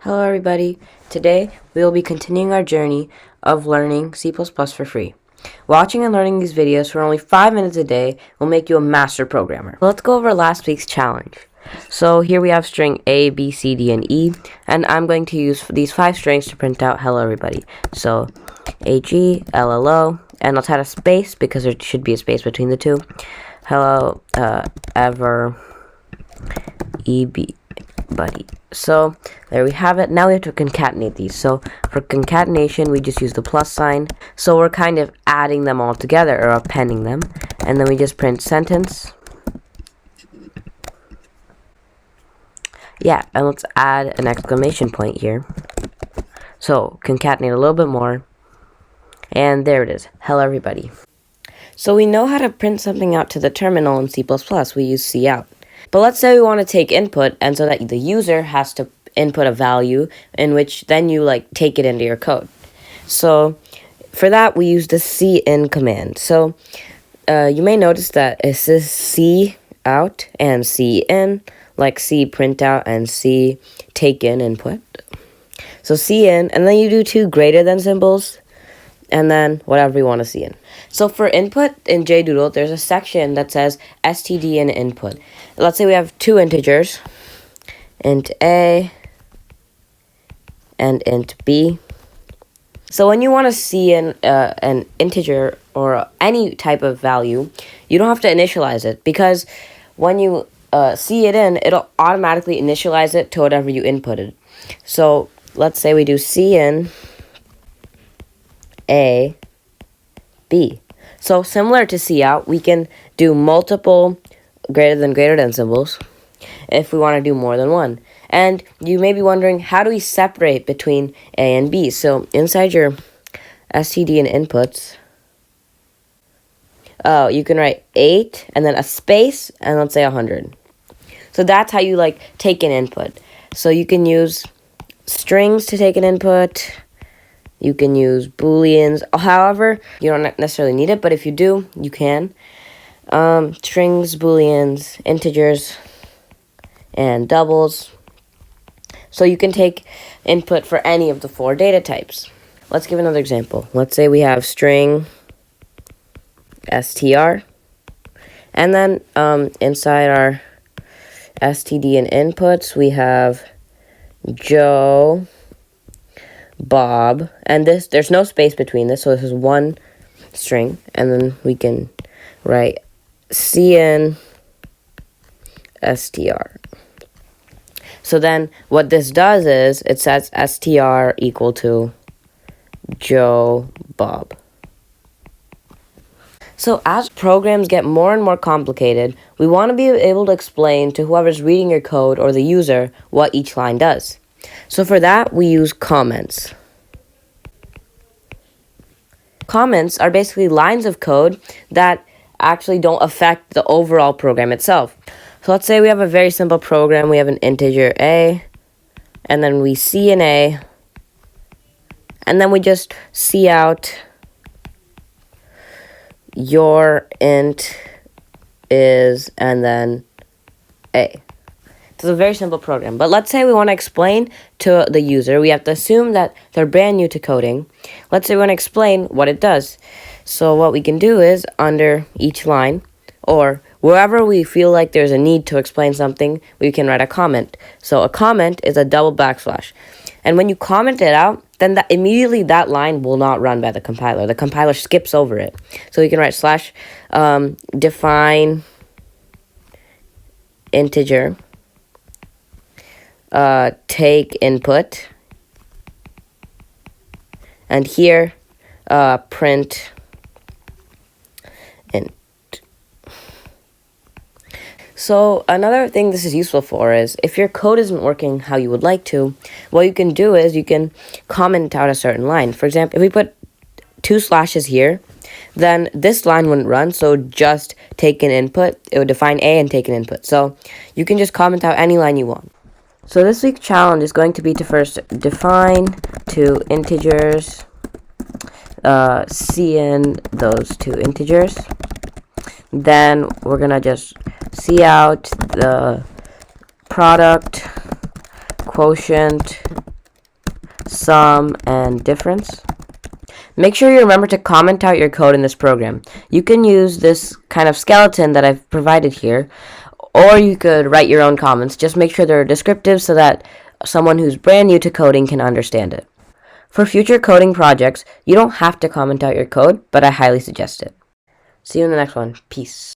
Hello everybody. Today we will be continuing our journey of learning C++ for free. Watching and learning these videos for only 5 minutes a day will make you a master programmer. Let's go over last week's challenge. So here we have string A, B, C, D, and E, and I'm going to use these 5 strings to print out hello everybody. So AG, LLO, and let's add a space because there should be a space between the two. Hello, ever, EB. Buddy. So there we have it. Now we have to concatenate these. So for concatenation, we just use the plus sign. So we're kind of adding them all together or appending them. And then we just print sentence. Yeah, and let's add an exclamation point here. So concatenate a little bit more. And there it is. Hello everybody. So we know how to print something out to the terminal in C++. We use cout. But let's say we want to take input, and so that the user has to input a value in which then you take it into your code. So for that we use the cin command. So you may notice that it says cout and cin, like C printout and C take in input. So cin, and then you do 2 greater than symbols, and then whatever you want to see in. So for input in jdoodle, there's a section that says std and input. Let's say we have 2 integers, int a and int b. So when you want to see an integer or any type of value, you don't have to initialize it, because when you see it in, it'll automatically initialize it to whatever you inputted. So let's say we do cin a, B. So similar to cout, we can do multiple greater than symbols if we want to do more than one. And you may be wondering, how do we separate between A and B? So inside your std and inputs, you can write 8 and then a space and let's say 100. So that's how you take an input. So you can use strings to take an input. You can use booleans. However, you don't necessarily need it, but if you do, you can. Strings, booleans, integers, and doubles. So you can take input for any of the 4 data types. Let's give another example. Let's say we have string str, and then inside our std and inputs, we have Joe, Bob, and there's no space between this, so this is one string, and then we can write cin str. So then what this does is it sets str equal to Joe Bob. So as programs get more and more complicated, we want to be able to explain to whoever's reading your code or the user what each line does. So for that, we use comments. Comments are basically lines of code that actually don't affect the overall program itself. So let's say we have a very simple program. We have an integer a, and then we cin a, and then we just cout your int is, and then a. It's a very simple program. But let's say we want to explain to the user. We have to assume that they're brand new to coding. Let's say we want to explain what it does. So what we can do is, under each line, or wherever we feel like there's a need to explain something, we can write a comment. So a comment is a double backslash. And when you comment it out, then immediately that line will not run by the compiler. The compiler skips over it. So we can write slash define integer take input, and here print int. So another thing this is useful for is if your code isn't working how you would like to, what you can do is you can comment out a certain line. For example, if we put 2 slashes here, then this line wouldn't run, so just take an input. It would define A and take an input. So you can just comment out any line you want. So this week's challenge is going to be to first define 2 integers, cin those 2 integers. Then we're going to just cout the product, quotient, sum, and difference. Make sure you remember to comment out your code in this program. You can use this kind of skeleton that I've provided here, or you could write your own comments. Just make sure they're descriptive so that someone who's brand new to coding can understand it. For future coding projects, you don't have to comment out your code, but I highly suggest it. See you in the next one. Peace.